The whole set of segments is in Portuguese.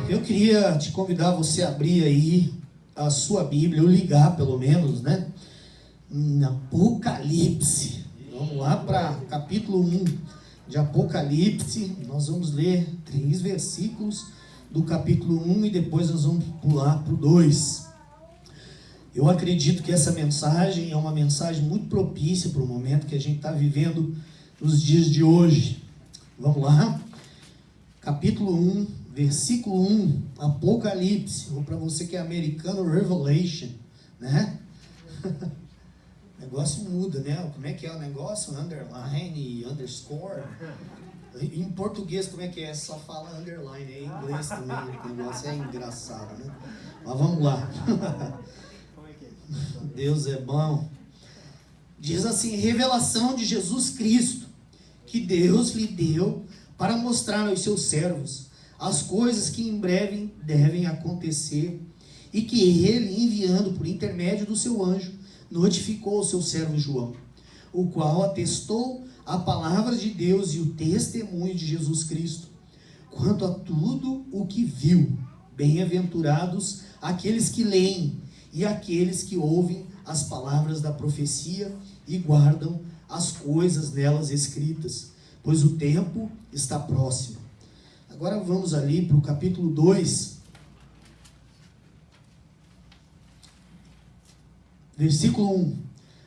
Eu queria te convidar você a abrir aí a sua Bíblia, ou ligar pelo menos, né? Em Apocalipse. Vamos lá para capítulo 1 de Apocalipse. Nós vamos ler 3 versículos do capítulo 1 e depois nós vamos pular para o 2. Eu acredito que essa mensagem é uma mensagem muito propícia para o momento que a gente está vivendo nos dias de hoje. Vamos lá? Capítulo 1, versículo 1, Apocalipse, ou para você que é americano, Revelation, né? O negócio muda, né? Como é que é o negócio? Underline, underscore. Em português, como é que é? Só fala underline, em inglês também, o negócio é engraçado, né? Mas vamos lá. Deus é bom. Diz assim: revelação de Jesus Cristo, que Deus lhe deu para mostrar aos seus servos as coisas que em breve devem acontecer, e que ele, enviando por intermédio do seu anjo, notificou ao seu servo João, o qual atestou a palavra de Deus e o testemunho de Jesus Cristo, quanto a tudo o que viu. Bem-aventurados aqueles que leem e aqueles que ouvem as palavras da profecia e guardam as coisas nelas escritas, pois o tempo está próximo. Agora vamos ali para o capítulo 2, versículo 1.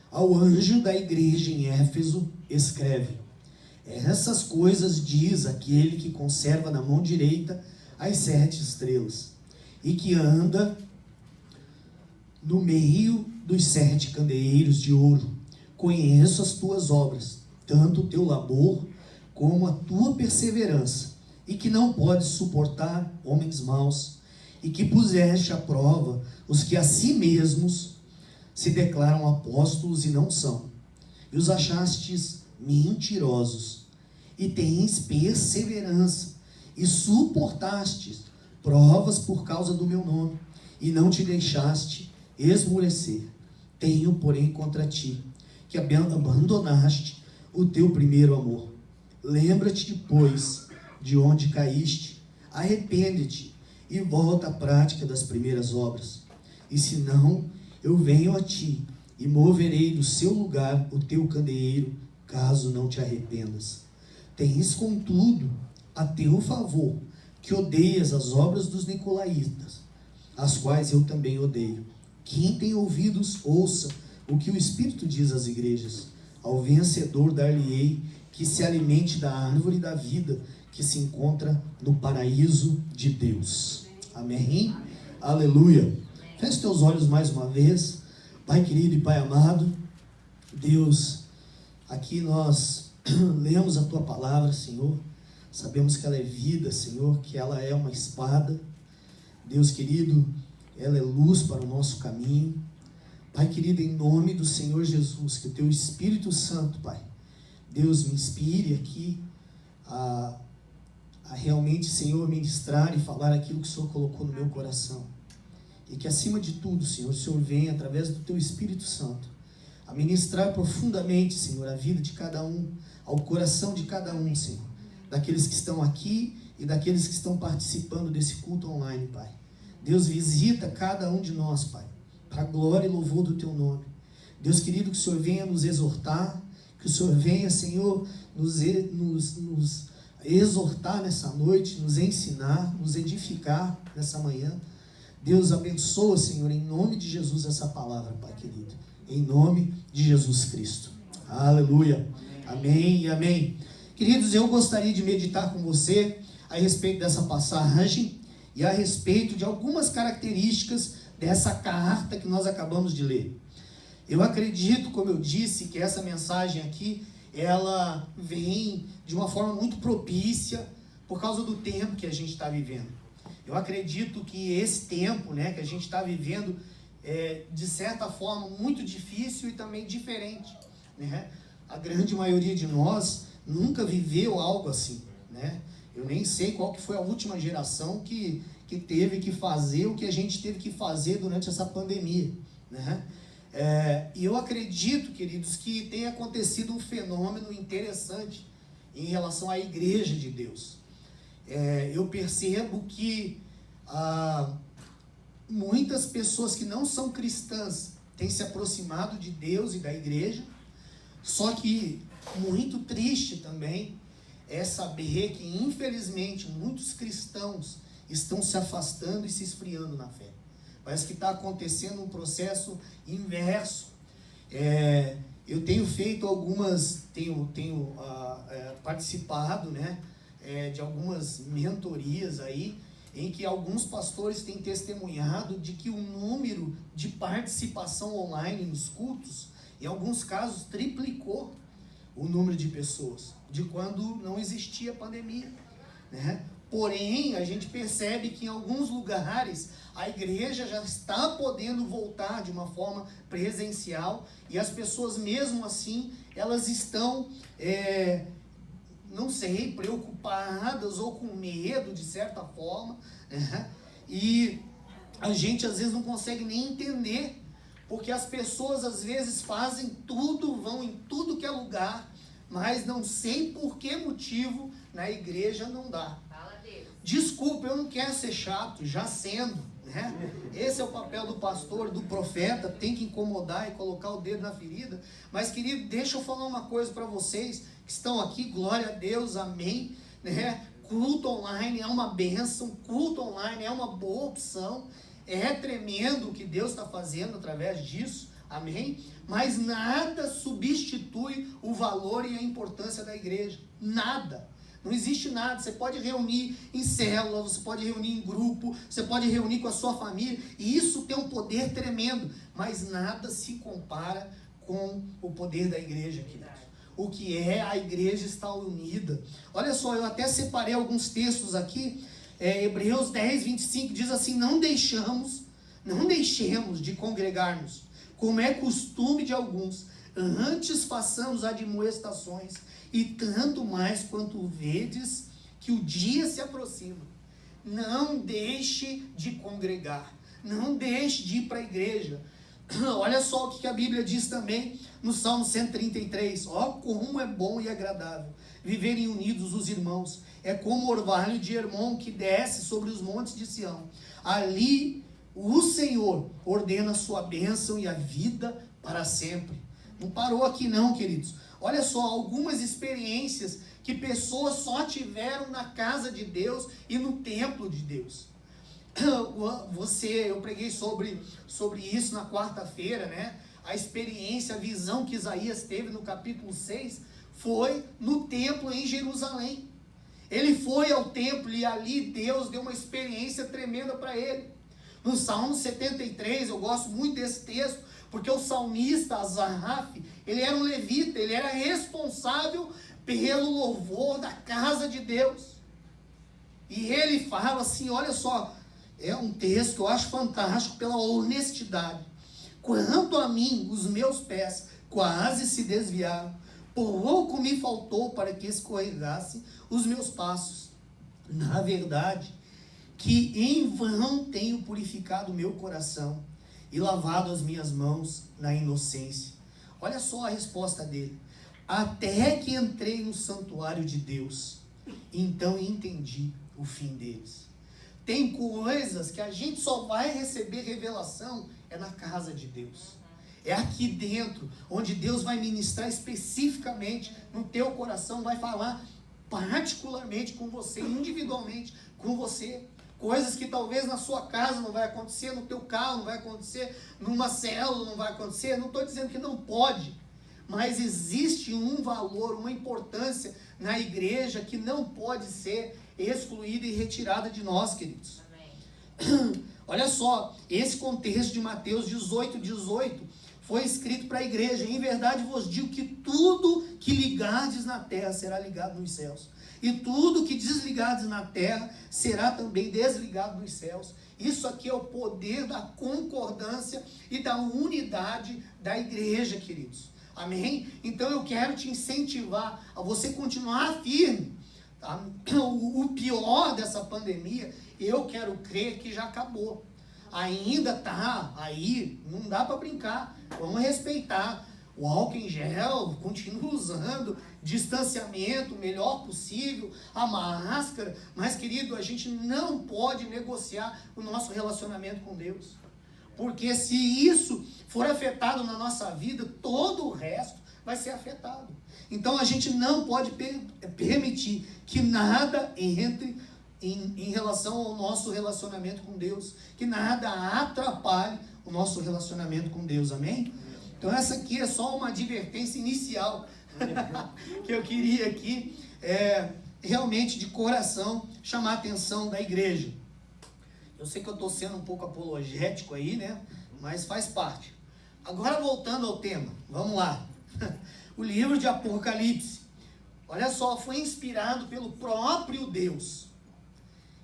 Ao anjo da igreja em Éfeso escreve: essas coisas diz aquele que conserva na mão direita as 7 estrelas, e que anda no meio dos 7 candeeiros de ouro. Conheço as tuas obras, tanto o teu labor como a tua perseverança, e que não podes suportar homens maus, e que puseste à prova os que a si mesmos se declaram apóstolos e não são, e os achastes mentirosos, e tens perseverança, e suportastes provas por causa do meu nome, e não te deixaste esmorecer. Tenho, porém, contra ti, que abandonaste o teu primeiro amor. Lembra-te, pois, de onde caíste, arrepende-te e volta à prática das primeiras obras. E se não, eu venho a ti e moverei do seu lugar o teu candeeiro, caso não te arrependas. Tens, contudo, a teu favor, que odeias as obras dos nicolaítas, as quais eu também odeio. Quem tem ouvidos, ouça o que o Espírito diz às igrejas. Ao vencedor dar-lhe-ei que se alimente da árvore da vida, que se encontra no paraíso de Deus. Amém? Aleluia. Feche teus olhos mais uma vez. Pai querido e Pai amado, Deus, aqui nós lemos a Tua palavra, Senhor. Sabemos que ela é vida, Senhor, que ela é uma espada. Deus querido, ela é luz para o nosso caminho. Pai querido, em nome do Senhor Jesus, que o Teu Espírito Santo, Pai, Deus, me inspire aqui a realmente, Senhor, ministrar e falar aquilo que o Senhor colocou no meu coração. E que acima de tudo, Senhor, o Senhor venha através do Teu Espírito Santo a ministrar profundamente, Senhor, a vida de cada um, ao coração de cada um, Senhor, daqueles que estão aqui e daqueles que estão participando desse culto online, Pai. Deus, visita cada um de nós, Pai, para a glória e louvor do Teu nome. Deus querido, que o Senhor venha nos exortar, que o Senhor venha, Senhor, nos exortar nessa noite, nos ensinar, nos edificar nessa manhã. Deus, abençoa, Senhor, em nome de Jesus essa palavra, Pai querido, em nome de Jesus Cristo. Aleluia. Amém e amém. Queridos, eu gostaria de meditar com você a respeito dessa passagem e a respeito de algumas características dessa carta que nós acabamos de ler. Eu acredito, como eu disse, que essa mensagem aqui, ela vem de uma forma muito propícia por causa do tempo que a gente está vivendo. Eu acredito que esse tempo, né, que a gente está vivendo é, de certa forma, muito difícil e também diferente, né? A grande maioria de nós nunca viveu algo assim, né? Eu nem sei qual que foi a última geração que teve que fazer o que a gente teve que fazer durante essa pandemia, né? E eu acredito, queridos, que tem acontecido um fenômeno interessante em relação à igreja de Deus. Eu percebo que muitas pessoas que não são cristãs têm se aproximado de Deus e da igreja, só que muito triste também é saber que, infelizmente, muitos cristãos estão se afastando e se esfriando na fé. Parece que está acontecendo um processo inverso. Eu tenho feito tenho participado, né, de algumas mentorias aí, em que alguns pastores têm testemunhado de que o número de participação online nos cultos, em alguns casos, triplicou o número de pessoas de quando não existia pandemia, né? Porém, a gente percebe que em alguns lugares a igreja já está podendo voltar de uma forma presencial e as pessoas, mesmo assim, elas estão, não sei, preocupadas ou com medo, de certa forma, né? E a gente às vezes não consegue nem entender, porque as pessoas às vezes fazem tudo, vão em tudo que é lugar, mas não sei por que motivo na igreja não dá. Desculpa, eu não quero ser chato, já sendo, né? Esse é o papel do pastor, do profeta, tem que incomodar e colocar o dedo na ferida. Mas, querido, deixa eu falar uma coisa para vocês que estão aqui, glória a Deus, amém, né? Culto online é uma bênção, culto online é uma boa opção, é tremendo o que Deus está fazendo através disso, amém? Mas nada substitui o valor e a importância da igreja, nada. Não existe nada. Você pode reunir em célula, você pode reunir em grupo, você pode reunir com a sua família, e isso tem um poder tremendo, mas nada se compara com o poder da igreja, queridos. O que é a igreja estar unida. Olha só, eu até separei alguns textos aqui. Hebreus 10, 25 diz assim: não deixemos de congregar-nos, como é costume de alguns, antes façamos admoestações, e tanto mais quanto vedes que o dia se aproxima. Não deixe de congregar, não deixe de ir para a igreja. Olha só o que a Bíblia diz também no Salmo 133, ó como é bom e agradável viverem unidos os irmãos, é como o orvalho de Hermon que desce sobre os montes de Sião, ali o Senhor ordena a sua bênção e a vida para sempre. Não parou aqui não, queridos. Olha só, algumas experiências que pessoas só tiveram na casa de Deus e no templo de Deus. Eu preguei sobre isso na quarta-feira, né? A experiência, a visão que Isaías teve no capítulo 6 foi no templo em Jerusalém. Ele foi ao templo e ali Deus deu uma experiência tremenda para ele. No Salmo 73, eu gosto muito desse texto, porque o salmista Asaf, ele era um levita, ele era responsável pelo louvor da casa de Deus. E ele fala assim, olha só, é um texto que eu acho fantástico pela honestidade. Quanto a mim, os meus pés quase se desviaram, pouco me faltou para que escorregasse os meus passos. Na verdade, que em vão tenho purificado o meu coração e lavado as minhas mãos na inocência. Olha só a resposta dele. Até que entrei no santuário de Deus, então entendi o fim deles. Tem coisas que a gente só vai receber revelação na casa de Deus. É aqui dentro, onde Deus vai ministrar especificamente no teu coração, vai falar particularmente com você, individualmente com você. Coisas que talvez na sua casa não vai acontecer, no teu carro não vai acontecer, numa célula não vai acontecer. Não estou dizendo que não pode, mas existe um valor, uma importância na igreja que não pode ser excluída e retirada de nós, queridos. Amém. Olha só, esse contexto de Mateus 18 foi escrito para a igreja. Em verdade vos digo que tudo que ligardes na terra será ligado nos céus, e tudo que desligardes na terra será também desligado nos céus. Isso aqui é o poder da concordância e da unidade da igreja, queridos. Amém? Então eu quero te incentivar a você continuar firme. Tá? O pior dessa pandemia, eu quero crer que já acabou. Ainda tá aí, não dá para brincar. Vamos respeitar. O álcool em gel, continua usando, distanciamento, o melhor possível, a máscara. Mas, querido, a gente não pode negociar o nosso relacionamento com Deus. Porque se isso for afetado na nossa vida, todo o resto vai ser afetado. Então, a gente não pode permitir que nada entre em relação ao nosso relacionamento com Deus. Que nada atrapalhe o nosso relacionamento com Deus. Amém? Então essa aqui é só uma advertência inicial que eu queria aqui, realmente de coração, chamar a atenção da igreja. Eu sei que eu estou sendo um pouco apologético aí, né? Mas faz parte. Agora voltando ao tema, vamos lá. O livro de Apocalipse, olha só, foi inspirado pelo próprio Deus.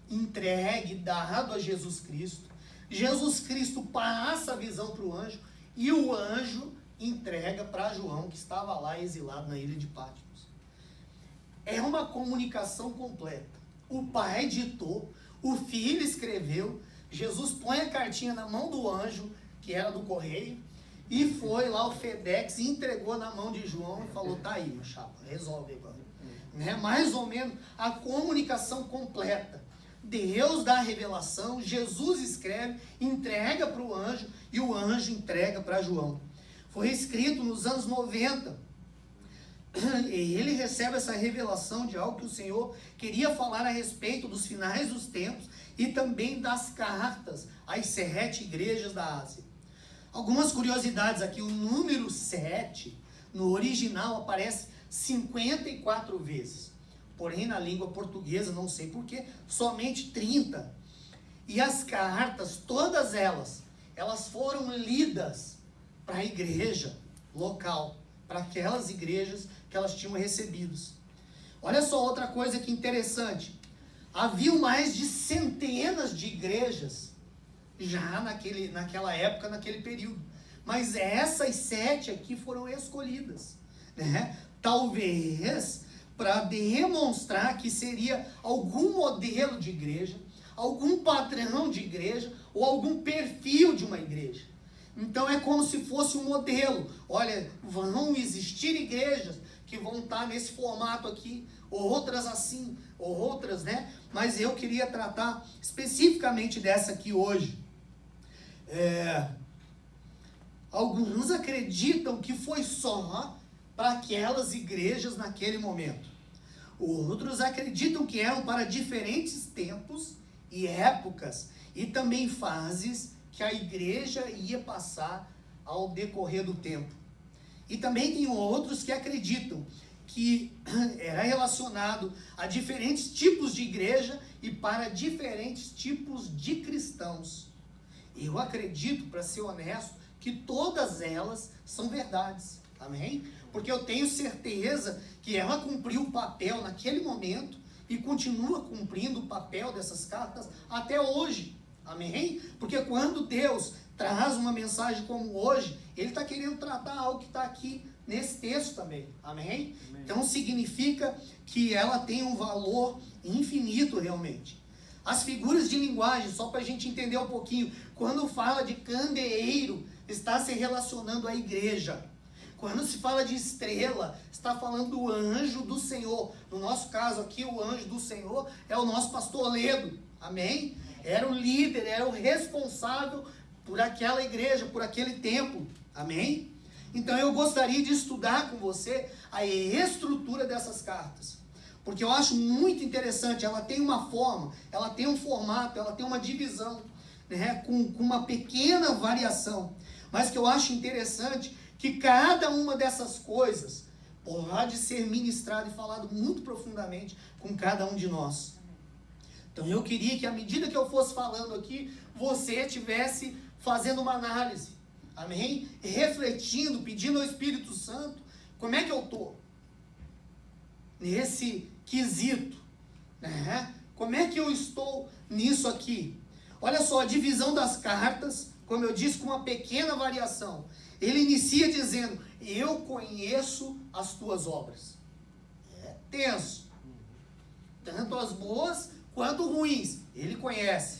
Entregue, dado a Jesus Cristo. Jesus Cristo passa a visão para o anjo. E o anjo entrega para João, que estava lá exilado na ilha de Patmos. É uma comunicação completa. O pai ditou, o filho escreveu, Jesus põe a cartinha na mão do anjo, que era do correio, e foi lá o FedEx e entregou na mão de João e falou, tá aí, meu chapa, resolve agora. Né? Mais ou menos a comunicação completa. Deus dá a revelação, Jesus escreve, entrega para o anjo e o anjo entrega para João. Foi escrito nos anos 90. E ele recebe essa revelação de algo que o Senhor queria falar a respeito dos finais dos tempos e também das cartas às 7 igrejas da Ásia. Algumas curiosidades aqui, o número 7 no original aparece 54 vezes. Porém, na língua portuguesa, não sei porquê, somente 30. E as cartas, todas elas foram lidas para a igreja local, para aquelas igrejas que elas tinham recebidos. Olha só outra coisa que interessante. Havia mais de centenas de igrejas já naquela época, naquele período. Mas essas 7 aqui foram escolhidas, né? Talvez para demonstrar que seria algum modelo de igreja, algum padrão de igreja, ou algum perfil de uma igreja. Então é como se fosse um modelo. Olha, vão existir igrejas que vão estar nesse formato aqui, ou outras assim, ou outras, né? Mas eu queria tratar especificamente dessa aqui hoje. Alguns acreditam que foi só para aquelas igrejas naquele momento. Outros acreditam que eram para diferentes tempos e épocas e também fases que a igreja ia passar ao decorrer do tempo. E também tem outros que acreditam que era relacionado a diferentes tipos de igreja e para diferentes tipos de cristãos. Eu acredito, para ser honesto, que todas elas são verdades. Amém? Porque eu tenho certeza que ela cumpriu o papel naquele momento e continua cumprindo o papel dessas cartas até hoje. Amém? Porque quando Deus traz uma mensagem como hoje, Ele está querendo tratar algo que está aqui nesse texto também. Amém? Amém? Então significa que ela tem um valor infinito realmente. As figuras de linguagem, só para a gente entender um pouquinho, quando fala de candeeiro, está se relacionando à igreja. Quando se fala de estrela, está falando do anjo do Senhor. No nosso caso aqui, o anjo do Senhor é o nosso pastor Ledo. Amém? Era o líder, era o responsável por aquela igreja, por aquele templo. Amém? Então eu gostaria de estudar com você a estrutura dessas cartas. Porque eu acho muito interessante, ela tem uma forma, ela tem um formato, ela tem uma divisão, né, com uma pequena variação. Mas que eu acho interessante que cada uma dessas coisas pode ser ministrado e falado muito profundamente com cada um de nós. Então eu queria que à medida que eu fosse falando aqui, você estivesse fazendo uma análise, amém? Refletindo, pedindo ao Espírito Santo, como é que eu estou nesse quesito, né? Como é que eu estou nisso aqui? Olha só, a divisão das cartas, como eu disse, com uma pequena variação. ele inicia dizendo: eu conheço as tuas obras. É tenso. Tanto as boas quanto ruins, ele conhece.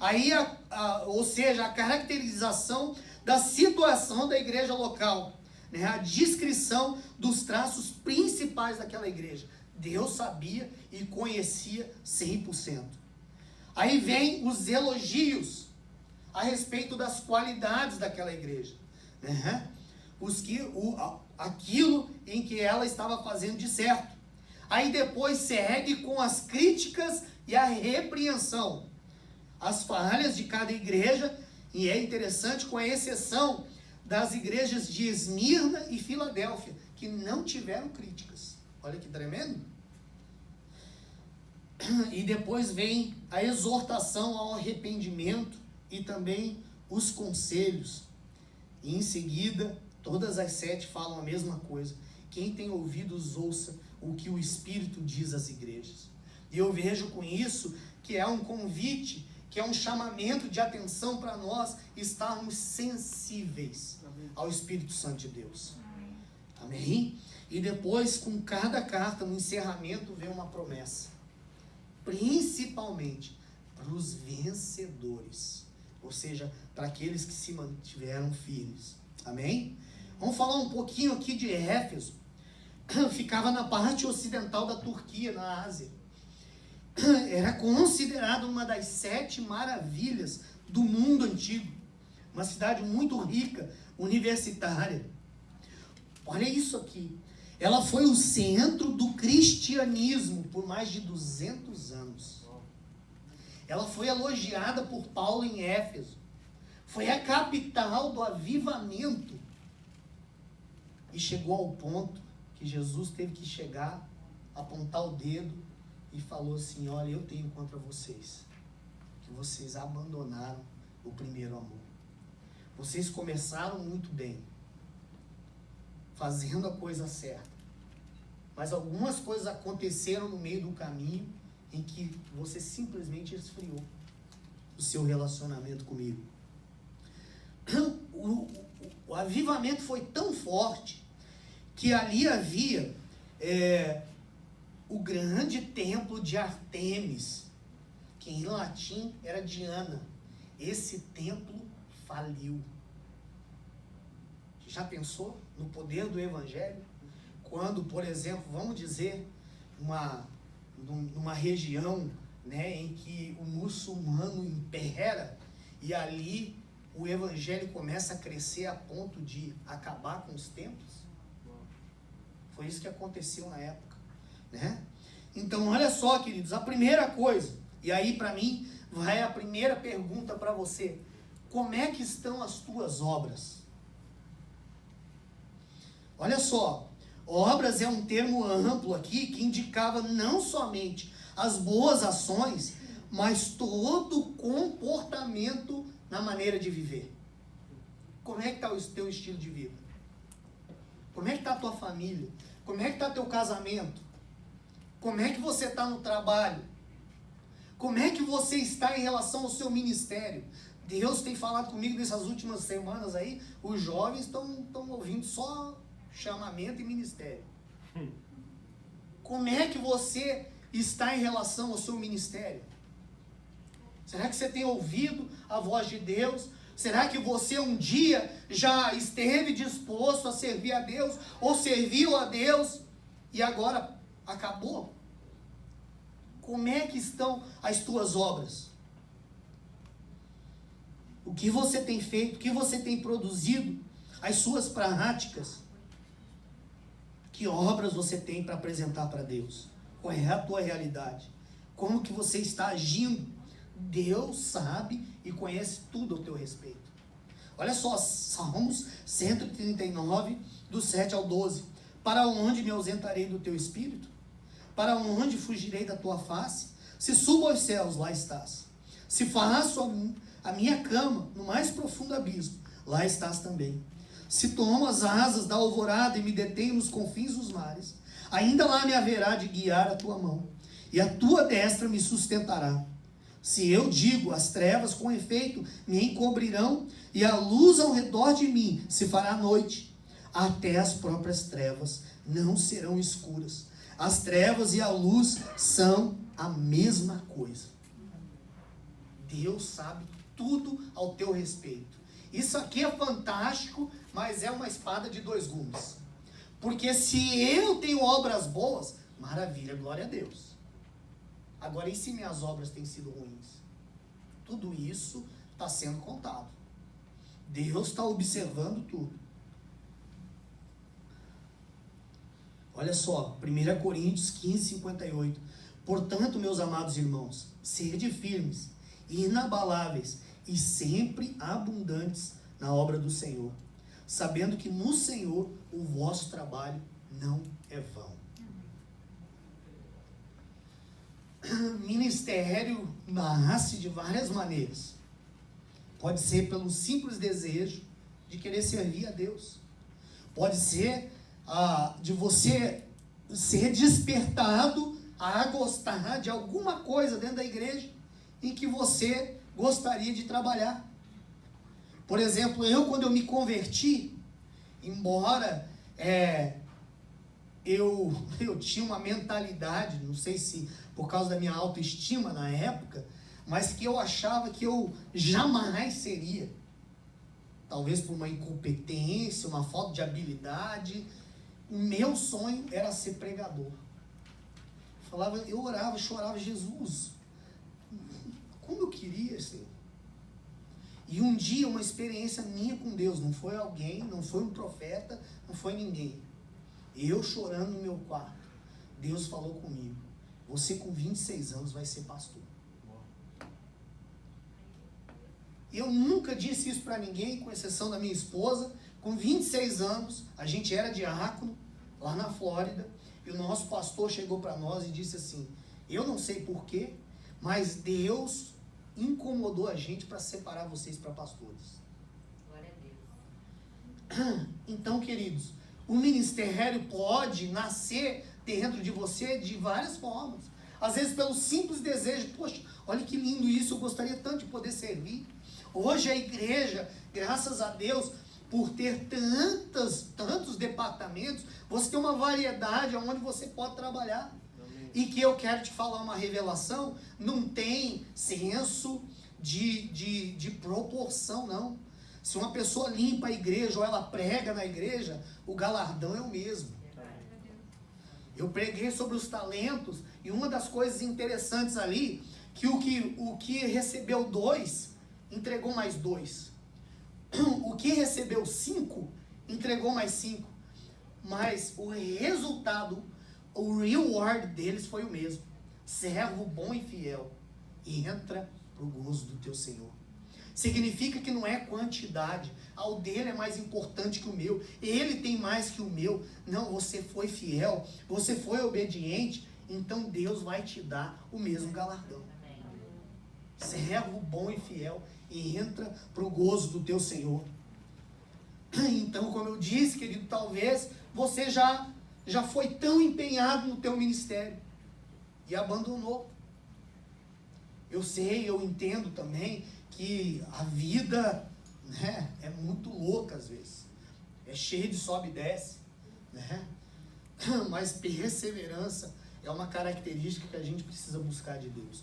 Aí, ou seja, a caracterização da situação da igreja local, né? A descrição dos traços principais daquela igreja. Deus sabia e conhecia 100%. Aí vem os elogios a respeito das qualidades daquela igreja, né? Aquilo em que ela estava fazendo de certo. Aí depois segue com as críticas e a repreensão, as falhas de cada igreja, e é interessante, com a exceção das igrejas de Esmirna e Filadélfia, que não tiveram críticas. Olha que tremendo. E depois vem a exortação ao arrependimento e também os conselhos. E em seguida, todas as 7 falam a mesma coisa. Quem tem ouvidos, ouça o que o Espírito diz às igrejas. E eu vejo com isso que é um convite, que é um chamamento de atenção para nós estarmos sensíveis ao Espírito Santo de Deus. Amém? E depois, com cada carta, no encerramento, vem uma promessa. Principalmente para os vencedores. Ou seja, para aqueles que se mantiveram firmes. Amém? Vamos falar um pouquinho aqui de Éfeso. Ficava na parte ocidental da Turquia, na Ásia. Era considerado uma das 7 maravilhas do mundo antigo. Uma cidade muito rica, universitária. Olha isso aqui. Ela foi o centro do cristianismo por mais de 200 anos. Ela foi elogiada por Paulo em Éfeso. Foi a capital do avivamento. E chegou ao ponto que Jesus teve que chegar, apontar o dedo e falou assim: olha, eu tenho contra vocês, que vocês abandonaram o primeiro amor. Vocês começaram muito bem, fazendo a coisa certa, mas algumas coisas aconteceram no meio do caminho em que você simplesmente esfriou o seu relacionamento comigo. O avivamento foi tão forte que ali havia o grande templo de Artemis, que em latim era Diana. Esse templo faliu. Já pensou no poder do evangelho? Quando, por exemplo, vamos dizer, numa região, né, em que o muçulmano impera, e ali o evangelho começa a crescer a ponto de acabar com os templos? Foi isso que aconteceu na época, né? Então, olha só, queridos, a primeira coisa, e aí para mim vai a primeira pergunta para você: como é que estão as tuas obras? Olha só, obras é um termo amplo aqui que indicava não somente as boas ações, mas todo o comportamento na maneira de viver. Como é que está o teu estilo de vida? Como é que está a tua família? Como é que está teu casamento? Como é que você está no trabalho? Como é que você está em relação ao seu ministério? Deus tem falado comigo nessas últimas semanas aí, os jovens estão ouvindo só chamamento e ministério. Como é que você está em relação ao seu ministério? Será que você tem ouvido a voz de Deus? Será que você um dia já esteve disposto a servir a Deus, ou serviu a Deus, e agora acabou? Como é que estão as tuas obras? O que você tem feito? O que você tem produzido? As suas práticas? Que obras você tem para apresentar para Deus? Qual é a tua realidade? Como que você está agindo? Deus sabe e conhece tudo ao teu respeito. Olha só, Salmos 139, do 7 ao 12. Para onde me ausentarei do teu espírito? Para onde fugirei da tua face? Se subo aos céus, lá estás. Se faço a minha cama no mais profundo abismo, lá estás também. Se tomo as asas da alvorada e me detenho nos confins dos mares, ainda lá me haverá de guiar a tua mão, e a tua destra me sustentará. Se eu digo, as trevas com efeito me encobrirão, e a luz ao redor de mim se fará noite, até as próprias trevas não serão escuras. As trevas e a luz são a mesma coisa. Deus sabe tudo ao teu respeito. Isso aqui é fantástico, mas é uma espada de dois gumes. Porque se eu tenho obras boas, maravilha, glória a Deus. Agora, e se minhas obras têm sido ruins? Tudo isso está sendo contado. Deus está observando tudo. Olha só, 1 Coríntios 15, 58. Portanto, meus amados irmãos, sede firmes, inabaláveis e sempre abundantes na obra do Senhor, sabendo que no Senhor o vosso trabalho não é vão. Ministério nasce de várias maneiras. Pode ser pelo simples desejo de querer servir a Deus. Pode ser de você ser despertado a gostar de alguma coisa dentro da igreja em que você gostaria de trabalhar. Por exemplo, quando eu me converti, embora eu tinha uma mentalidade, não sei se por causa da minha autoestima na época, mas que eu achava que eu jamais seria. Talvez por uma incompetência, uma falta de habilidade. O meu sonho era ser pregador. Eu orava, chorava, Jesus, como eu queria, Senhor. E um dia, uma experiência minha com Deus, não foi alguém, não foi um profeta, não foi ninguém. Eu chorando no meu quarto, Deus falou comigo: você com 26 anos vai ser pastor. Eu nunca disse isso para ninguém, com exceção da minha esposa. Com 26 anos, a gente era diácono lá na Flórida, e o nosso pastor chegou para nós e disse assim: eu não sei porquê, mas Deus incomodou a gente para separar vocês para pastores. Glória a Deus. Então, queridos, o ministério pode nascer dentro de você de várias formas. Às vezes pelo simples desejo: poxa, olha que lindo isso, eu gostaria tanto de poder servir. Hoje a igreja, graças a Deus, por ter tantos departamentos, você tem uma variedade onde você pode trabalhar. Amém. E que eu quero te falar uma revelação: não tem senso de proporção, não. Se uma pessoa limpa a igreja ou ela prega na igreja, o galardão é o mesmo. Eu preguei sobre os talentos, e uma das coisas interessantes ali, que o que recebeu 2, entregou mais 2. O que recebeu 5, entregou mais 5. Mas o resultado, o reward deles foi o mesmo. Servo bom e fiel, entra pro gozo do teu Senhor. Significa que não é quantidade. O dele é mais importante que o meu. Ele tem mais que o meu. Não, você foi fiel, você foi obediente, então Deus vai te dar o mesmo galardão. Servo bom e fiel, e entra para o gozo do teu Senhor. Então, como eu disse, querido, talvez você já foi tão empenhado no teu ministério e abandonou. Eu sei, eu entendo também que a vida, né, é muito louca às vezes. É cheio de sobe e desce, né? Mas perseverança é uma característica que a gente precisa buscar de Deus.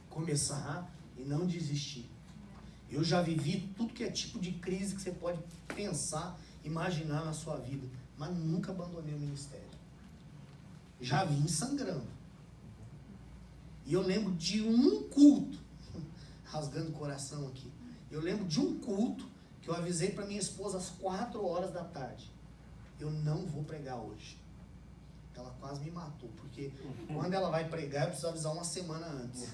Começar e não desistir. Eu já vivi tudo que é tipo de crise que você pode pensar, imaginar na sua vida, mas nunca abandonei o ministério. Já vim sangrando. E eu lembro de um culto, rasgando o coração aqui, eu lembro de um culto que eu avisei para minha esposa às 4 horas da tarde: eu não vou pregar hoje. Ela quase me matou, porque quando ela vai pregar, eu preciso avisar uma semana antes.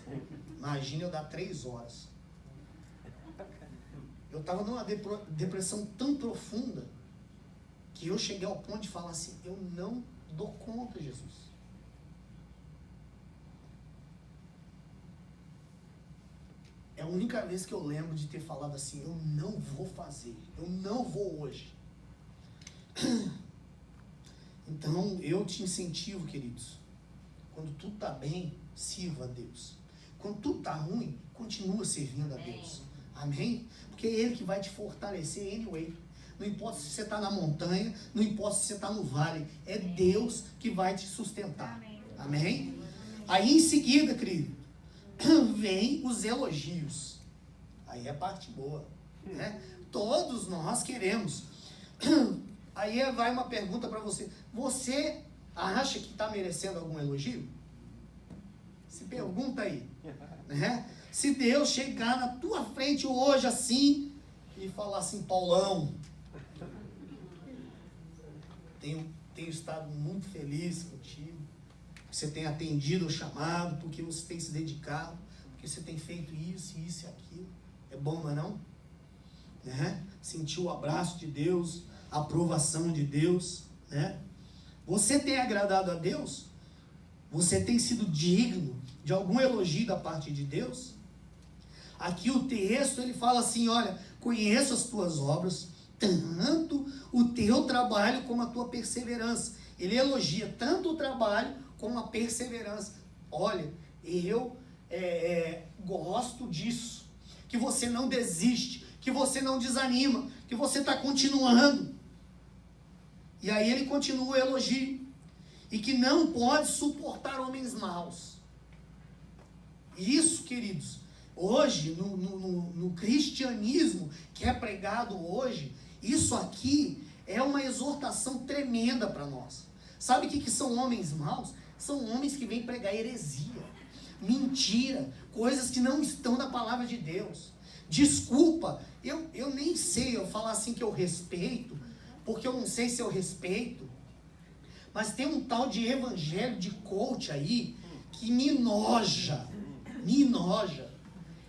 Imagina eu dar 3 horas. Eu estava numa depressão tão profunda que eu cheguei ao ponto de falar assim: eu não dou conta, Jesus. É a única vez que eu lembro de ter falado assim: eu não vou fazer, eu não vou hoje. Então, eu te incentivo, queridos, quando tudo está bem, sirva a Deus. Quando tudo está ruim, continua servindo a Deus. Amém? Porque é Ele que vai te fortalecer anyway. Não importa se você está na montanha, não importa se você está no vale, é Deus que vai te sustentar. Amém? Aí em seguida, querido, vem os elogios. Aí é a parte boa, né? Todos nós queremos. Aí vai uma pergunta para você. Você acha que está merecendo algum elogio? Se pergunta aí, né? Se Deus chegar na tua frente hoje assim e falar assim: Paulão, tenho estado muito feliz contigo, você tem atendido o chamado, porque você tem se dedicado, porque você tem feito isso, isso e aquilo. É bom, não é não? Né? Sentir o abraço de Deus, a aprovação de Deus, né? Você tem agradado a Deus? Você tem sido digno de algum elogio da parte de Deus? Aqui o texto, ele fala assim: olha, conheço as tuas obras, tanto o teu trabalho como a tua perseverança. Ele elogia tanto o trabalho como a perseverança. Olha, eu gosto disso, que você não desiste, que você não desanima, que você está continuando. E aí ele continua o elogio. E que não pode suportar homens maus. Isso, queridos, hoje, no cristianismo que é pregado hoje, isso aqui é uma exortação tremenda para nós. Sabe o que são homens maus? São homens que vêm pregar heresia, mentira, coisas que não estão na palavra de Deus. Desculpa, eu nem sei, eu falar assim que eu respeito, porque eu não sei se eu respeito, mas tem um tal de evangelho de coach aí que me noja.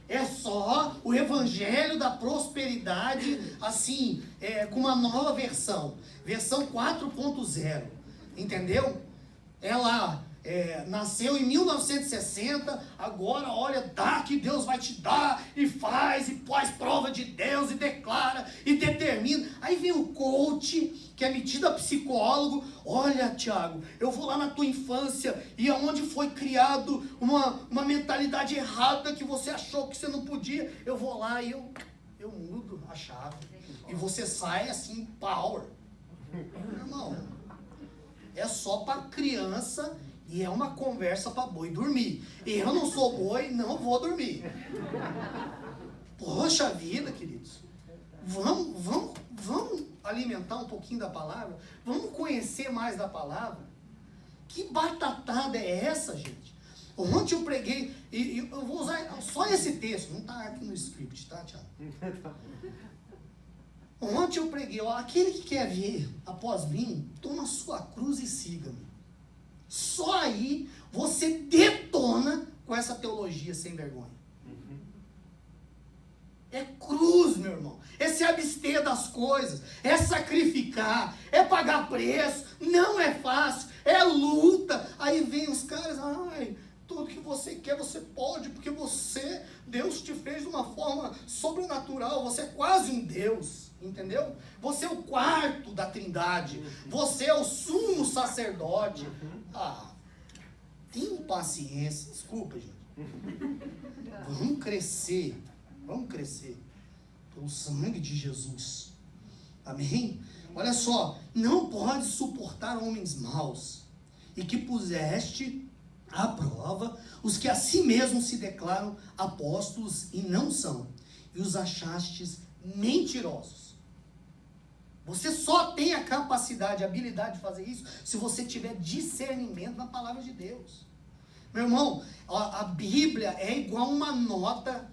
É só o evangelho da prosperidade, assim, com uma nova versão 4.0, entendeu? É lá, nasceu em 1960, agora olha, dá que Deus vai te dar, e faz prova de Deus, e declara, e determina. Aí vem o coach, que é metido a psicólogo: olha, Tiago, eu vou lá na tua infância, e aonde foi criado uma mentalidade errada, que você achou que você não podia, eu vou lá e eu mudo a chave, e você sai assim, power. Irmão, é só para criança, e é uma conversa para boi dormir. Eu não sou boi, não vou dormir. Poxa vida, queridos. Vamos alimentar um pouquinho da palavra? Vamos conhecer mais da palavra? Que batatada é essa, gente? Ontem eu preguei, e eu vou usar só esse texto, não está aqui no script, tá, Tiago? Ontem eu preguei: ó, aquele que quer vir após mim, toma sua cruz e siga-me. Só aí você detona com essa teologia sem vergonha. É cruz, meu irmão. É se abster das coisas. É sacrificar. É pagar preço. Não é fácil. É luta. Aí vem os caras: ai, tudo que você quer você pode, porque Deus te fez de uma forma sobrenatural. Você é quase um Deus. Entendeu? Você é o quarto da Trindade. Você é o sumo sacerdote. Tenha paciência. Desculpa, gente. Vamos crescer. Vamos crescer pelo sangue de Jesus. Amém? Olha só: não pode suportar homens maus, e que puseste à prova os que a si mesmos se declaram apóstolos e não são, e os achastes mentirosos. Você só tem a capacidade, a habilidade de fazer isso se você tiver discernimento na palavra de Deus. Meu irmão, a Bíblia é igual uma nota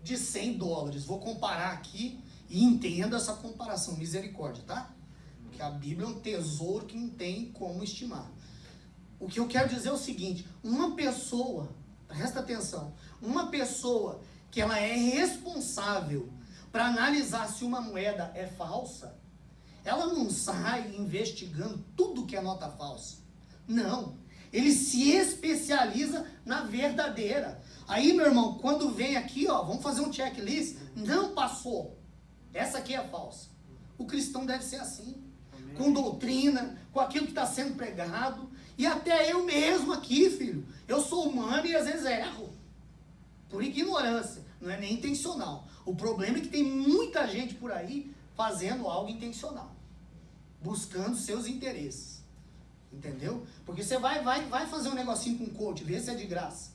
de $100. Vou comparar aqui e entenda essa comparação, misericórdia, tá? Porque a Bíblia é um tesouro que não tem como estimar. O que eu quero dizer é o seguinte: uma pessoa, presta atenção, uma pessoa que ela é responsável para analisar se uma moeda é falsa, ela não sai investigando tudo que é nota falsa. Não. Ele se especializa na verdadeira. Aí, meu irmão, quando vem aqui, ó, vamos fazer um checklist. Não passou. Essa aqui é falsa. O cristão deve ser assim. Amém. Com doutrina, com aquilo que está sendo pregado. E até eu mesmo aqui, filho. Eu sou humano e às vezes erro. por ignorância, não é nem intencional. O problema é que tem muita gente por aí fazendo algo intencional, buscando seus interesses, entendeu? Porque você vai fazer um negocinho com coach, vê se é de graça.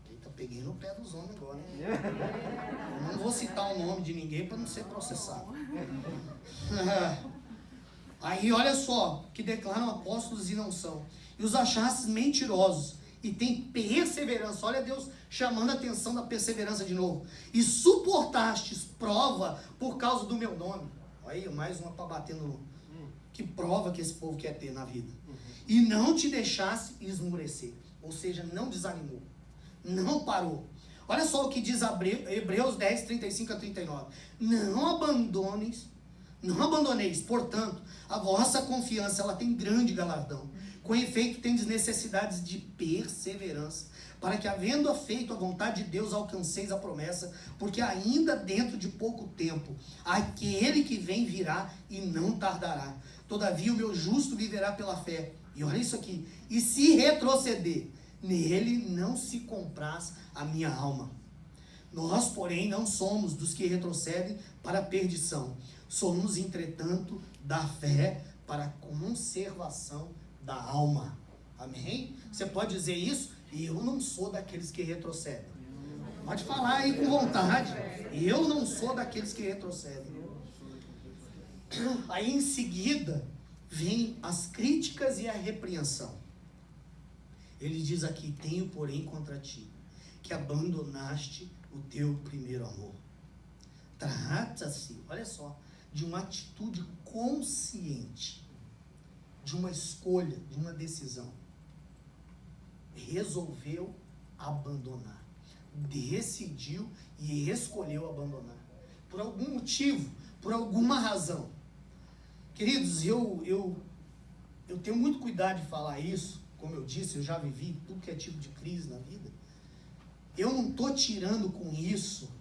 Eita, peguei no pé dos homens agora, né? Eu não vou citar o nome de ninguém para não ser processado. Aí olha só, que declaram apóstolos e não são. E os achastes mentirosos, e tem perseverança. Olha Deus chamando a atenção da perseverança de novo. E suportastes prova por causa do meu nome. Olha aí, mais uma para bater no... Que prova que esse povo quer ter na vida. E não te deixasse esmurecer. Ou seja, não desanimou. Não parou. Olha só o que diz Hebreus 10, 35 a 39. Não abandoneis, portanto, a vossa confiança, ela tem grande galardão. Com efeito, tendes necessidades de perseverança, para que, havendo feito a vontade de Deus, alcanceis a promessa, porque ainda dentro de pouco tempo, aquele que vem virá e não tardará. Todavia, o meu justo viverá pela fé. E olha isso aqui. E se retroceder, nele não se compraz a minha alma. Nós, porém, não somos dos que retrocedem para a perdição. Somos, entretanto, da fé para a conservação da alma. Amém? Você pode dizer isso? E eu não sou daqueles que retrocedem. Pode falar aí com vontade. Eu não sou daqueles que retrocedem. Aí em seguida, vem as críticas e a repreensão. Ele diz aqui, tenho porém contra ti, que abandonaste o teu primeiro amor. Trata-se, olha só, de uma atitude consciente, de uma escolha, de uma decisão. Resolveu abandonar. Decidiu e escolheu abandonar. Por algum motivo, por alguma razão. Queridos, eu tenho muito cuidado de falar isso. Como eu disse, eu já vivi tudo que é tipo de crise na vida. Eu não estou tirando com isso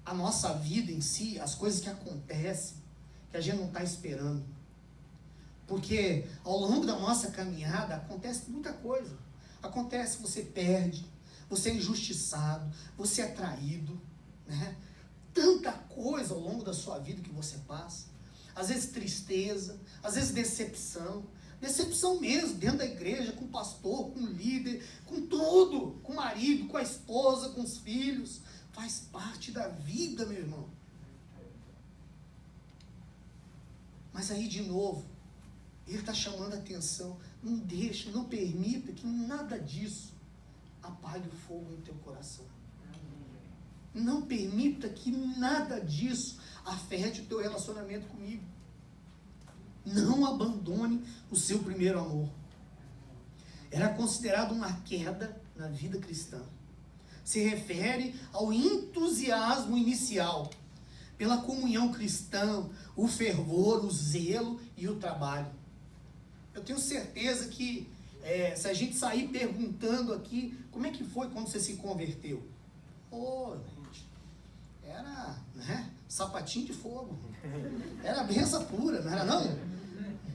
a nossa vida em si, as coisas que acontecem, que a gente não está esperando. Porque ao longo da nossa caminhada acontece muita coisa. Acontece, você perde, você é injustiçado, você é traído, né? Tanta coisa ao longo da sua vida que você passa. Às vezes tristeza, às vezes decepção. Decepção mesmo, dentro da igreja, com o pastor, com o líder, com tudo, com o marido, com a esposa, com os filhos. Faz parte da vida, meu irmão. Mas aí, de novo, ele está chamando a atenção. Não deixe, não permita que nada disso apague o fogo no teu coração. Não permita que nada disso afete o teu relacionamento comigo. Não abandone o seu primeiro amor. Era considerado uma queda na vida cristã. Se refere ao entusiasmo inicial pela comunhão cristã, o fervor, o zelo e o trabalho. Eu tenho certeza que se a gente sair perguntando aqui, como é que foi quando você se converteu? Gente, era, né, sapatinho de fogo. Era benção pura, não era não?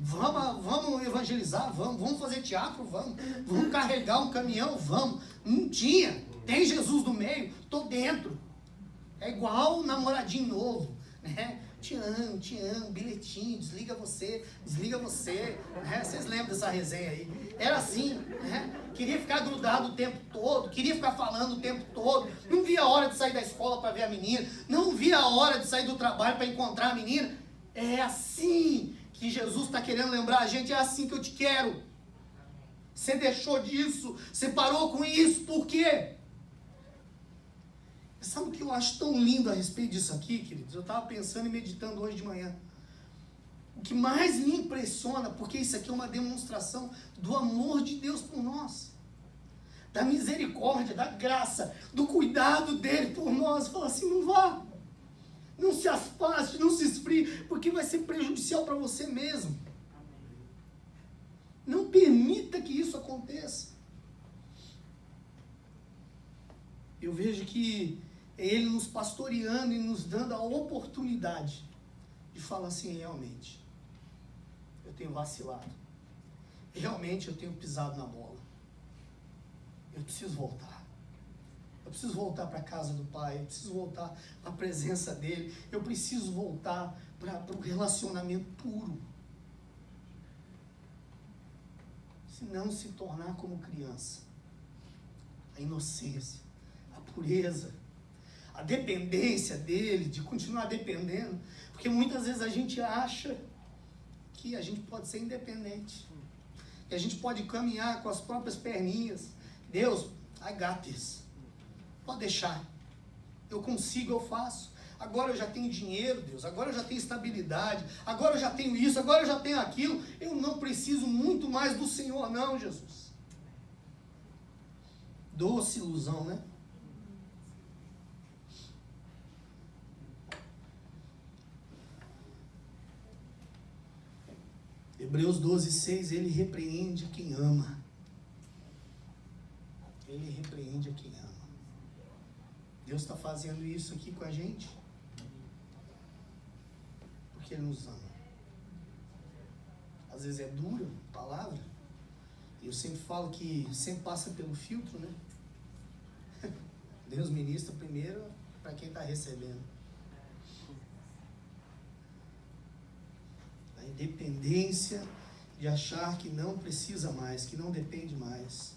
Vamos evangelizar, vamos fazer teatro, vamos carregar um caminhão, vamos. Não tinha. Tem Jesus no meio, tô dentro. É igual um namoradinho novo, né? Te amo, bilhetinho, desliga você, né? Vocês lembram dessa resenha aí? Era assim, né? Queria ficar grudado o tempo todo, queria ficar falando o tempo todo, não via a hora de sair da escola para ver a menina, não via a hora de sair do trabalho para encontrar a menina. É assim que Jesus está querendo lembrar a gente, é assim que eu te quero. Você deixou disso, você parou com isso, por quê? Sabe o que eu acho tão lindo a respeito disso aqui, queridos? Eu estava pensando e meditando hoje de manhã. O que mais me impressiona, porque isso aqui é uma demonstração do amor de Deus por nós. Da misericórdia, da graça, do cuidado dele por nós. Fala assim, não vá. Não se afaste, não se esfrie, porque vai ser prejudicial para você mesmo. Não permita que isso aconteça. Eu vejo que é Ele nos pastoreando e nos dando a oportunidade de falar assim, realmente, eu tenho vacilado. Realmente eu tenho pisado na bola. Eu preciso voltar. Eu preciso voltar para a casa do Pai. Eu preciso voltar para a presença dEle. Eu preciso voltar para o relacionamento puro. Se não se tornar como criança. A inocência, a pureza, a dependência dEle, de continuar dependendo. Porque muitas vezes a gente acha que a gente pode ser independente. Que a gente pode caminhar com as próprias perninhas. Deus, I got this. Pode deixar. Eu consigo, eu faço. Agora eu já tenho dinheiro, Deus. Agora eu já tenho estabilidade. Agora eu já tenho isso. Agora eu já tenho aquilo. Eu não preciso muito mais do Senhor, não, Jesus. Doce ilusão, né? Hebreus 12:6, ele repreende quem ama. Ele repreende a quem ama. Deus está fazendo isso aqui com a gente porque Ele nos ama. Às vezes é dura a palavra. E eu sempre falo que sempre passa pelo filtro, né? Deus ministra primeiro para quem está recebendo. A independência de achar que não precisa mais, que não depende mais.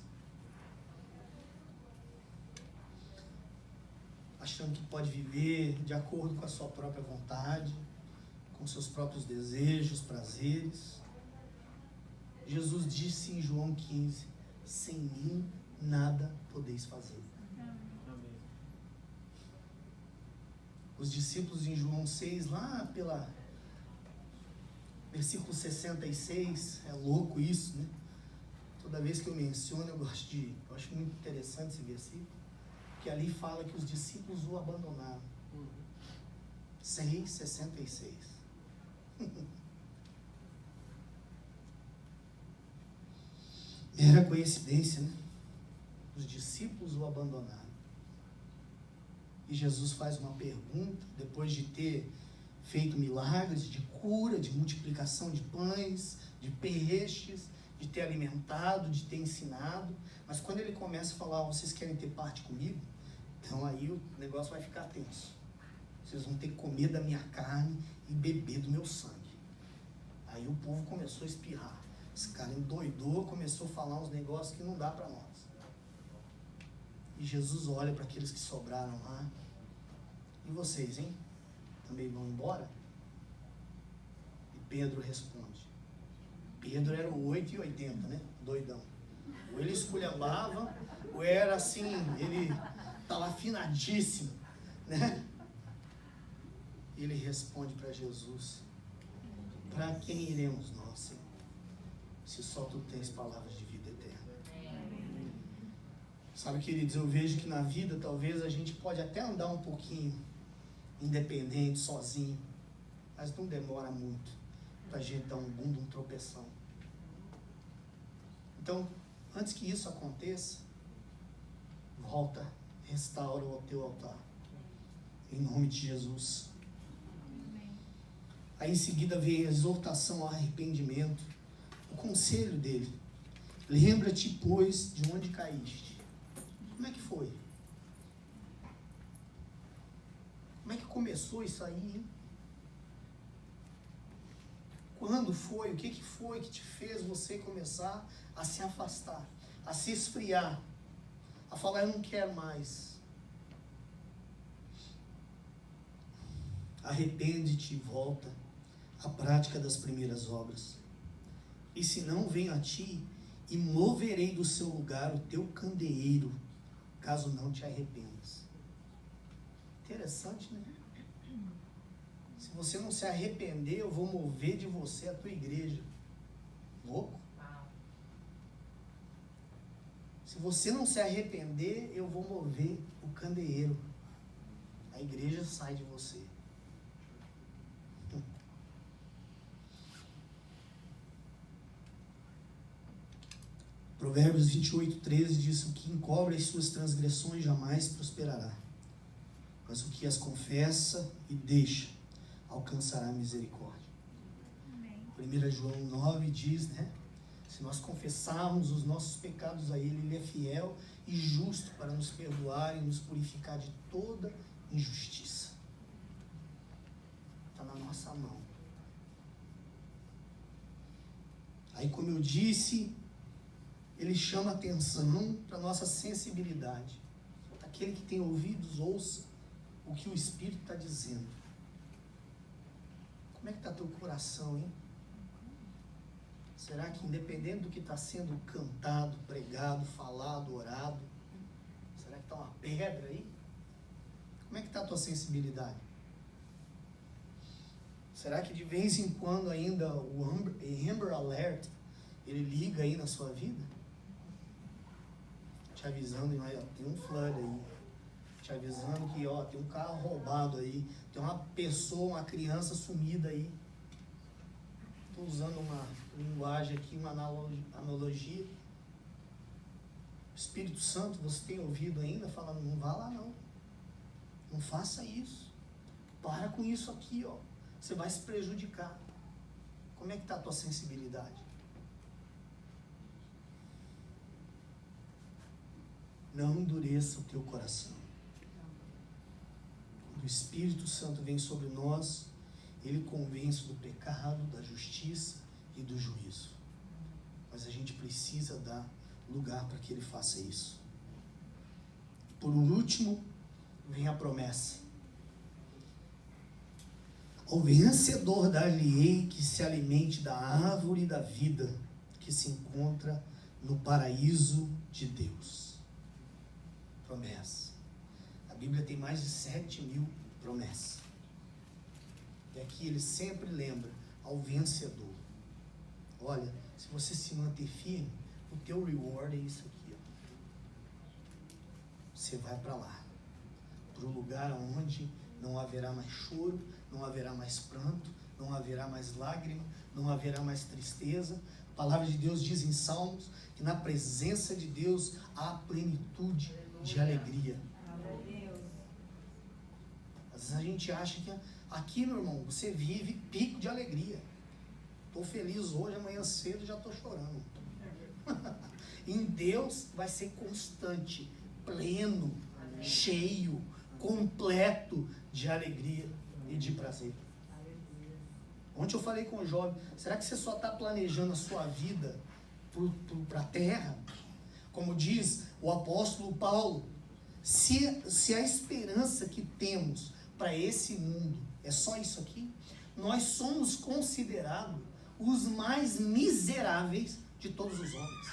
Achando que pode viver de acordo com a sua própria vontade, com seus próprios desejos, prazeres. Jesus disse em João 15, sem mim nada podeis fazer. Amém. Os discípulos em João 6, lá pela versículo 66, é louco isso, né? Toda vez que eu menciono, eu acho muito interessante esse versículo, que ali fala que os discípulos o abandonaram. 6:66. Mera coincidência, né? Os discípulos o abandonaram. E Jesus faz uma pergunta, depois de ter feito milagres de cura, de multiplicação de pães, de peixes, de ter alimentado, de ter ensinado. Mas quando ele começa a falar, vocês querem ter parte comigo? Então aí o negócio vai ficar tenso. Vocês vão ter que comer da minha carne e beber do meu sangue. Aí o povo começou a espirrar. Esse cara endoidou, começou a falar uns negócios que não dá para nós. E Jesus olha para aqueles que sobraram lá. E vocês, hein? Também vão embora? E Pedro responde. Pedro era o 8 e 80, né? Doidão. Ou ele esculhambava, ou era assim, ele estava afinadíssimo, né? E ele responde para Jesus: para quem iremos nós, Senhor? Se só tu tens palavras de vida eterna. Sabe, queridos, eu vejo que na vida talvez a gente pode até andar um pouquinho independente, sozinho, mas não demora muito para a gente dar um bunda, um tropeção. Então, antes que isso aconteça, volta, restaura o teu altar, em nome de Jesus. Aí em seguida vem a exortação ao arrependimento, o conselho dele: lembra-te, pois, de onde caíste. Como é que foi? Como é que começou isso aí, hein? Quando foi? O que foi que te fez você começar a se afastar, a se esfriar, a falar, eu não quero mais? Arrepende-te e volta à prática das primeiras obras. E se não, venho a ti e moverei do seu lugar o teu candeeiro, caso não te arrependas. Interessante, né? Se você não se arrepender, eu vou mover de você a tua igreja. Louco? Se você não se arrepender, eu vou mover o candeeiro. A igreja sai de você. Provérbios 28:13 diz: o que encobre as suas transgressões jamais prosperará, mas o que as confessa e deixa alcançará misericórdia. 1 João 9 diz, né? Se nós confessarmos os nossos pecados a Ele, Ele é fiel e justo para nos perdoar e nos purificar de toda injustiça. Está na nossa mão. Aí, como eu disse, Ele chama atenção para a nossa sensibilidade. Aquele que tem ouvidos, ouça o que o Espírito está dizendo. Como é que está teu coração, hein? Será que independente do que está sendo cantado, pregado, falado, orado, será que está uma pedra aí? Como é que está a tua sensibilidade? Será que de vez em quando ainda o Amber Alert, ele liga aí na sua vida? Te avisando, ó, tem um flood aí. Te avisando que ó, tem um carro roubado aí. Tem uma pessoa, uma criança sumida aí. Estou usando uma linguagem aqui, uma analogia. O Espírito Santo, você tem ouvido ainda falando, não vá lá não. Não faça isso. Para com isso aqui, ó. Você vai se prejudicar. Como é que está a tua sensibilidade? Não endureça o teu coração. Quando o Espírito Santo vem sobre nós, Ele convence do pecado, da justiça e do juízo. Mas a gente precisa dar lugar para que Ele faça isso. Por último, vem a promessa. Ao vencedor dar-lhe-ei que se alimente da árvore da vida que se encontra no paraíso de Deus. Promessa. A Bíblia tem mais de 7.000 promessas. E aqui ele sempre lembra ao vencedor. Olha, se você se manter firme, o teu reward é isso aqui. Ó. Você vai para lá. Para o lugar onde não haverá mais choro, não haverá mais pranto, não haverá mais lágrima, não haverá mais tristeza. A palavra de Deus diz em Salmos que na presença de Deus há plenitude de alegria. Às vezes a gente acha que aqui, meu irmão, você vive pico de alegria. Estou feliz hoje, amanhã cedo já estou chorando. Em Deus vai ser constante, pleno, cheio, completo de alegria e de prazer. Ontem eu falei com o jovem, será que você só está planejando a sua vida para a terra? Como diz o apóstolo Paulo, se a esperança que temos para esse mundo é só isso aqui, nós somos considerados os mais miseráveis de todos os homens.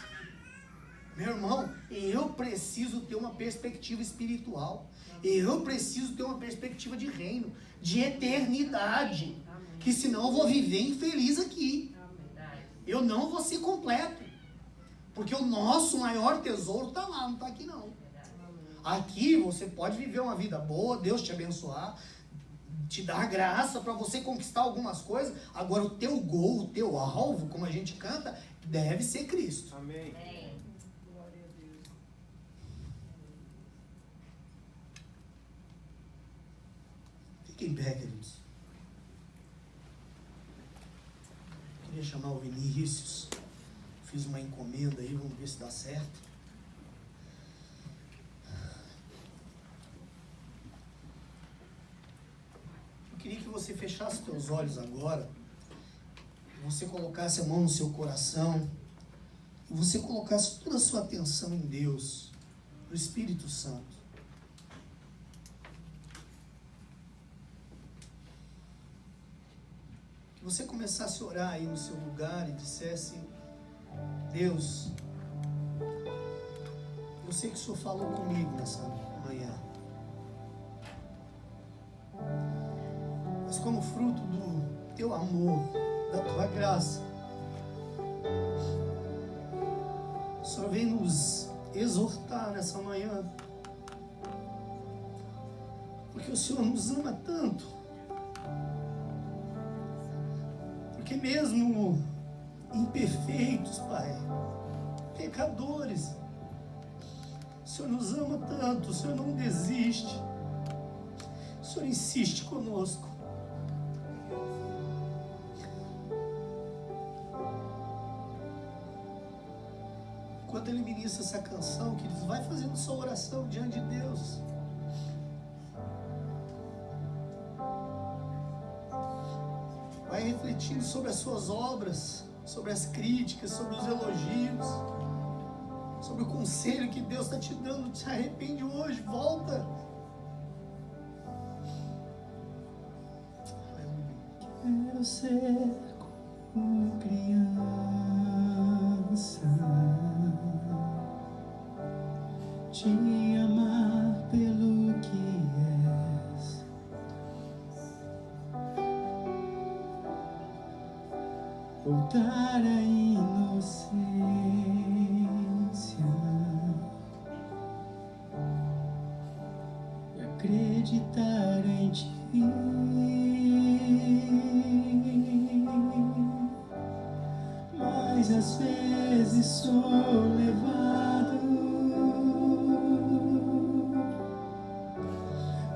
Meu irmão, eu preciso ter uma perspectiva espiritual. Eu preciso ter uma perspectiva de reino, de eternidade. Que senão eu vou viver infeliz aqui. Eu não vou ser completo. Porque o nosso maior tesouro está lá, não está aqui não. Aqui você pode viver uma vida boa, Deus te abençoar, te dar graça para você conquistar algumas coisas. Agora o teu gol, o teu alvo, como a gente canta, deve ser Cristo. Amém. Glória a Deus. Fiquem em pé, queridos. Queria chamar o Vinícius. Fiz uma encomenda aí, vamos ver se dá certo. Eu queria que você fechasse seus olhos agora, que você colocasse a mão no seu coração, e você colocasse toda a sua atenção em Deus, no Espírito Santo. Que você começasse a orar aí no seu lugar e dissesse: Deus, eu sei que o Senhor falou comigo nessa manhã, mas como fruto do teu amor, da tua graça, o Senhor vem nos exortar nessa manhã, porque o Senhor nos ama tanto, porque mesmo imperfeitos, Pai, pecadores, o Senhor nos ama tanto, o Senhor não desiste, o Senhor insiste conosco. Enquanto ele ministra essa canção, queridos, vai fazendo sua oração diante de Deus. Vai refletindo sobre as suas obras, sobre as críticas, sobre os elogios, sobre o conselho que Deus está te dando. Se arrepende hoje, volta. Quero ser como criança, te amar pelo que és, voltar à inocência e acreditar em ti. Mas às vezes sou levado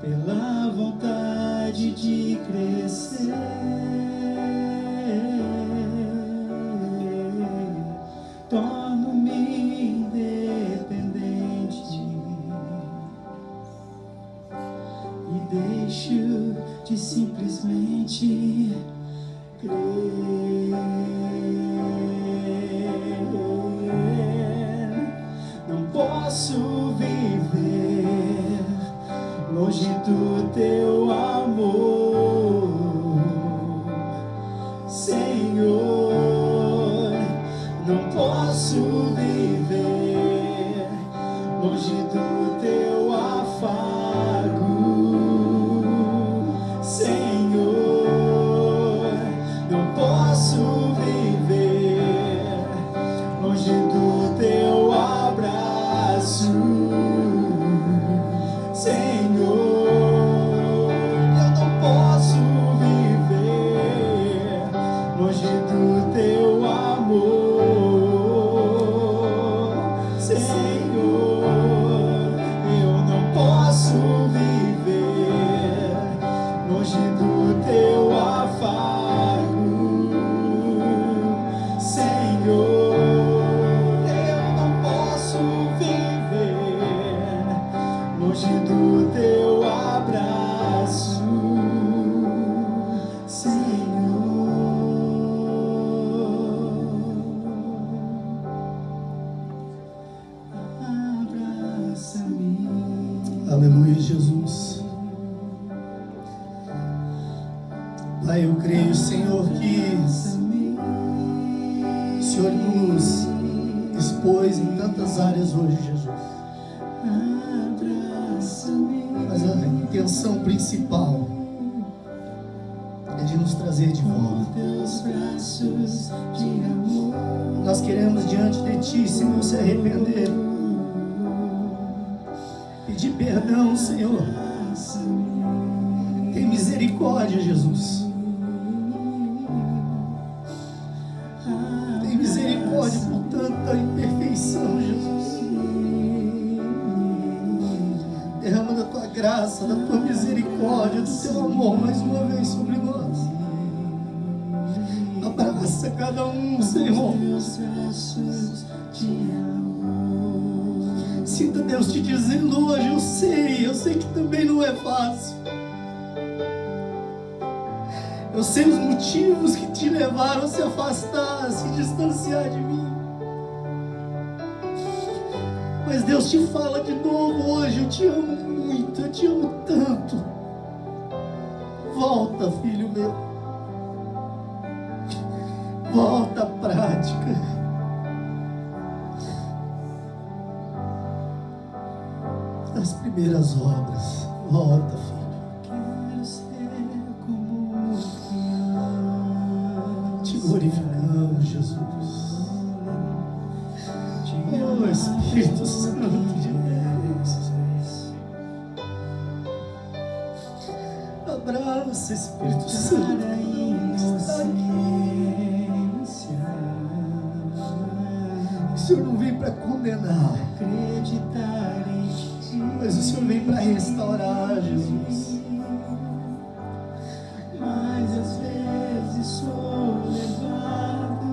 pela vontade de crescer, torno-me independente e deixo de simplesmente crer. Não posso viver longe do teu amor, Senhor. Não posso viver longe do teu afago, Senhor. Não posso viver longe do teu abraço, Senhor. Eu não posso viver longe do teu amor, Senhor. Eu não posso viver longe do teu afago, Senhor. Eu não posso viver longe do teu abraço, Senhor. Abraça-me. Aleluia, Jesus. Pai, eu creio, Senhor, que o Senhor nos expôs em tantas áreas hoje, Jesus. Mas a intenção principal é de nos trazer de volta. Nós queremos diante de Ti, Senhor, se arrepender, pedir perdão, Senhor. Tem misericórdia, Jesus. Tem misericórdia por tanta imperfeição, Jesus. Derrama da Tua graça, da Tua misericórdia, do Teu amor mais uma vez sobre nós. Abraça cada um, Senhor. Sinta Deus te dizendo hoje, eu sei que também não é fácil. Eu sei os motivos que te levaram a se afastar, a se distanciar de mim. Mas Deus te fala de novo hoje, eu te amo muito, eu te amo tanto. Volta, filho meu. Volta à prática. As primeiras obras. Volta, filho. Quero ser como Te glorificamos, Jesus. Oh, Espírito Santo de Deus. Abraça, Espírito Santo. Está aqui. O Senhor não vem para condenar, Acreditar em ti, mas o Senhor vem para restaurar, Jesus. mas às vezes sou levado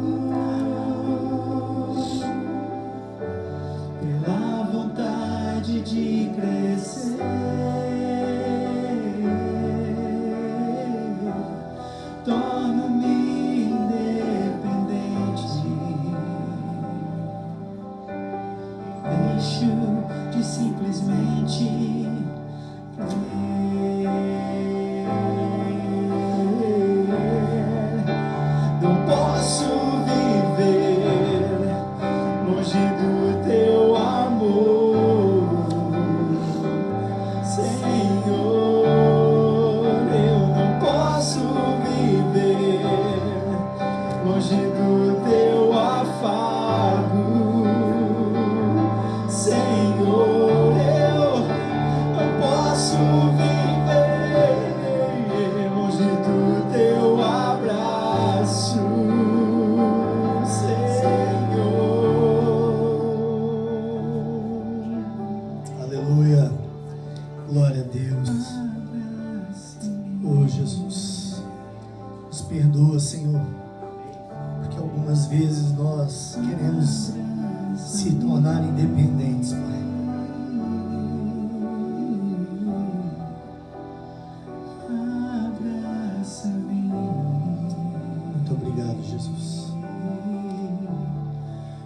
deixo de simplesmente crer. Não posso viver longe do teu amor, Senhor. Eu não posso viver longe do teu afago, Senhor. Eu não posso viver longe do teu abraço, Senhor. Aleluia. Glória a Deus. Oh, Jesus. Nos perdoa, Senhor, porque algumas vezes nós queremos se tornar independentes, Pai. Muito obrigado, Jesus.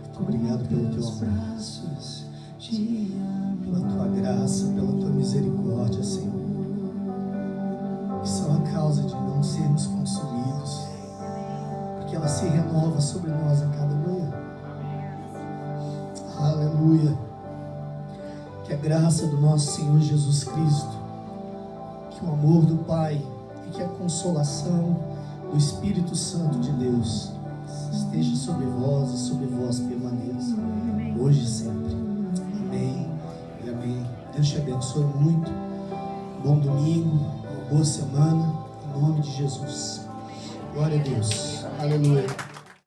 Muito obrigado pelo teu amor, pela tua graça, pela tua misericórdia, Senhor, que são a causa de não sermos consumidos, porque ela se renova sobre nós a cada manhã. Aleluia. Que a graça do nosso Senhor Jesus Cristo, que o amor do Pai e que a consolação do Espírito Santo de Deus esteja sobre vós e sobre vós permaneça, hoje e sempre. Amém e amém. Deus te abençoe muito. Bom domingo, uma boa semana, em nome de Jesus. Glória a Deus. Aleluia.